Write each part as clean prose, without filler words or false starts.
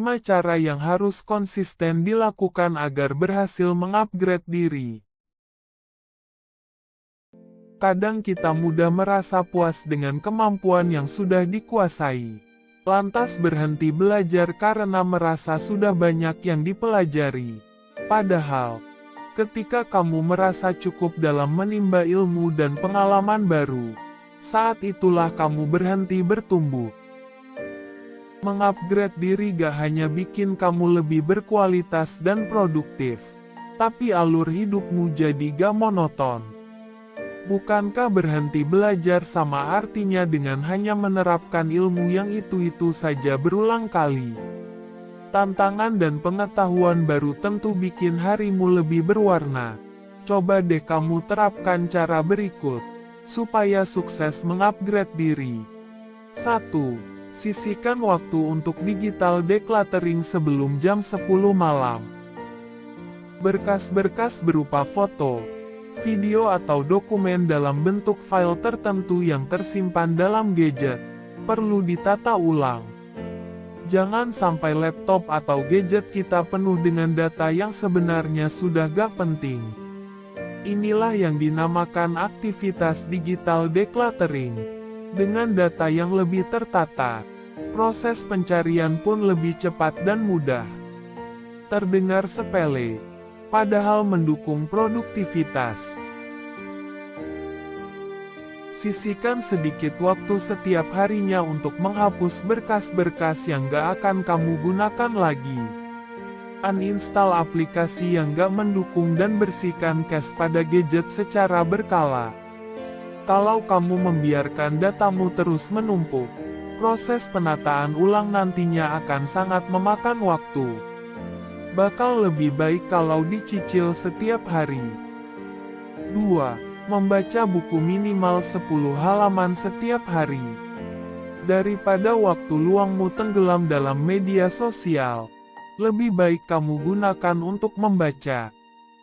5 cara yang harus konsisten dilakukan agar berhasil mengupgrade diri. Kadang kita mudah merasa puas dengan kemampuan yang sudah dikuasai. Lantas berhenti belajar karena merasa sudah banyak yang dipelajari. Padahal, ketika kamu merasa cukup dalam menimba ilmu dan pengalaman baru, saat itulah kamu berhenti bertumbuh. Mengupgrade diri gak hanya bikin kamu lebih berkualitas dan produktif, tapi alur hidupmu jadi gak monoton. Bukankah berhenti belajar sama artinya dengan hanya menerapkan ilmu yang itu-itu saja berulang kali? Tantangan dan pengetahuan baru tentu bikin harimu lebih berwarna. Coba deh kamu terapkan cara berikut, supaya sukses mengupgrade diri. 1. Sisihkan waktu untuk digital decluttering sebelum jam 10 malam. Berkas-berkas berupa foto, video atau dokumen dalam bentuk file tertentu yang tersimpan dalam gadget, perlu ditata ulang. Jangan sampai laptop atau gadget kita penuh dengan data yang sebenarnya sudah gak penting. Inilah yang dinamakan aktivitas digital decluttering. Dengan data yang lebih tertata, proses pencarian pun lebih cepat dan mudah. Terdengar sepele, padahal mendukung produktivitas. Sisihkan sedikit waktu setiap harinya untuk menghapus berkas-berkas yang gak akan kamu gunakan lagi. Uninstall aplikasi yang gak mendukung dan bersihkan cache pada gadget secara berkala. Kalau kamu membiarkan datamu terus menumpuk, proses penataan ulang nantinya akan sangat memakan waktu. Bakal lebih baik kalau dicicil setiap hari. 2. Membaca buku minimal 10 halaman setiap hari. Daripada waktu luangmu tenggelam dalam media sosial, lebih baik kamu gunakan untuk membaca.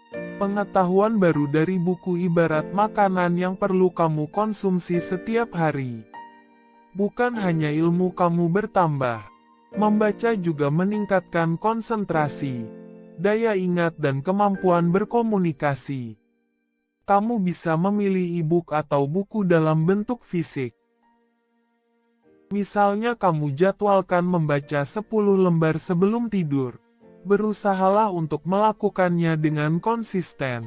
Pengetahuan baru dari buku ibarat makanan yang perlu kamu konsumsi setiap hari. Bukan hanya ilmu kamu bertambah, membaca juga meningkatkan konsentrasi, daya ingat dan kemampuan berkomunikasi. Kamu bisa memilih e-book atau buku dalam bentuk fisik. Misalnya kamu jadwalkan membaca 10 lembar sebelum tidur. Berusahalah untuk melakukannya dengan konsisten.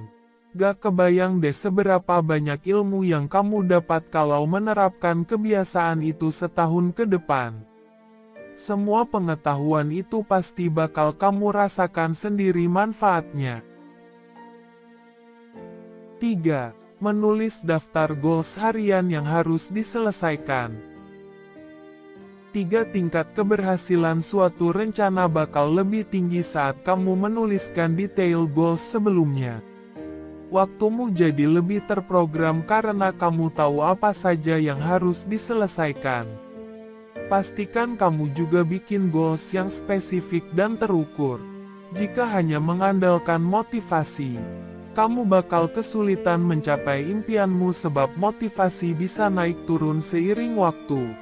Gak kebayang deh seberapa banyak ilmu yang kamu dapat kalau menerapkan kebiasaan itu setahun ke depan. Semua pengetahuan itu pasti bakal kamu rasakan sendiri manfaatnya. 3. Menulis daftar goals harian yang harus diselesaikan. 3 tingkat keberhasilan suatu rencana bakal lebih tinggi saat kamu menuliskan detail goals sebelumnya. Waktumu jadi lebih terprogram karena kamu tahu apa saja yang harus diselesaikan. Pastikan kamu juga bikin goals yang spesifik dan terukur. Jika hanya mengandalkan motivasi, kamu bakal kesulitan mencapai impianmu sebab motivasi bisa naik turun seiring waktu.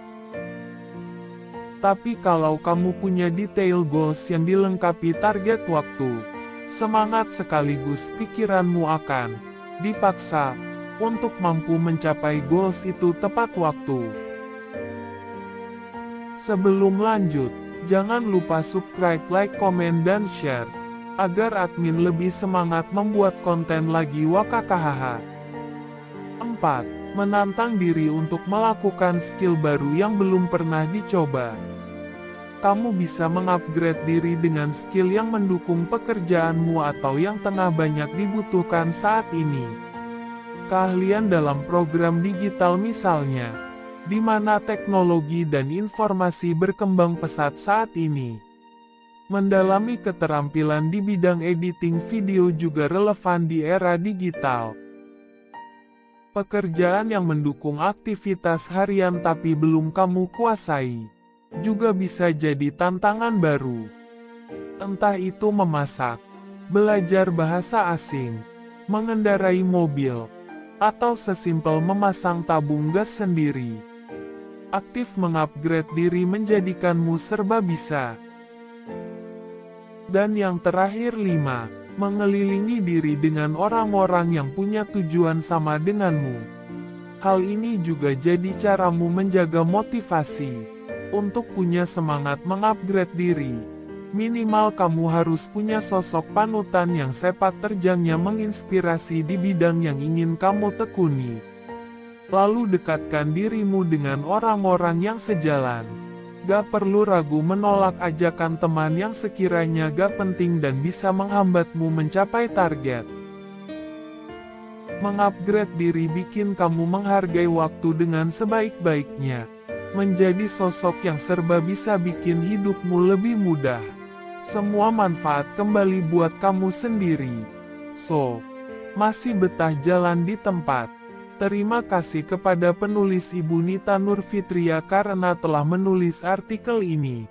Tapi kalau kamu punya detail goals yang dilengkapi target waktu, semangat sekaligus pikiranmu akan dipaksa untuk mampu mencapai goals itu tepat waktu. Sebelum lanjut, jangan lupa subscribe, like, komen, dan share, agar admin lebih semangat membuat konten lagi. Wakakahaha. 4. Menantang diri untuk melakukan skill baru yang belum pernah dicoba. Kamu bisa mengupgrade diri dengan skill yang mendukung pekerjaanmu atau yang tengah banyak dibutuhkan saat ini. Keahlian dalam program digital misalnya, di mana teknologi dan informasi berkembang pesat saat ini. Mendalami keterampilan di bidang editing video juga relevan di era digital. Pekerjaan yang mendukung aktivitas harian tapi belum kamu kuasai, juga bisa jadi tantangan baru. Entah itu memasak, belajar bahasa asing, mengendarai mobil, atau sesimpel memasang tabung gas sendiri. Aktif mengupgrade diri menjadikanmu serba bisa. Dan yang terakhir 5. Mengelilingi diri dengan orang-orang yang punya tujuan sama denganmu. Hal ini juga jadi caramu menjaga motivasi untuk punya semangat mengupgrade diri. Minimal kamu harus punya sosok panutan yang sepak terjangnya menginspirasi di bidang yang ingin kamu tekuni. Lalu dekatkan dirimu dengan orang-orang yang sejalan. Gak perlu ragu menolak ajakan teman yang sekiranya gak penting dan bisa menghambatmu mencapai target. Mengupgrade diri bikin kamu menghargai waktu dengan sebaik-baiknya. Menjadi sosok yang serba bisa bikin hidupmu lebih mudah. Semua manfaat kembali buat kamu sendiri. So, masih betah jalan di tempat? Terima kasih kepada penulis Ibu Nita Nurfitria karena telah menulis artikel ini.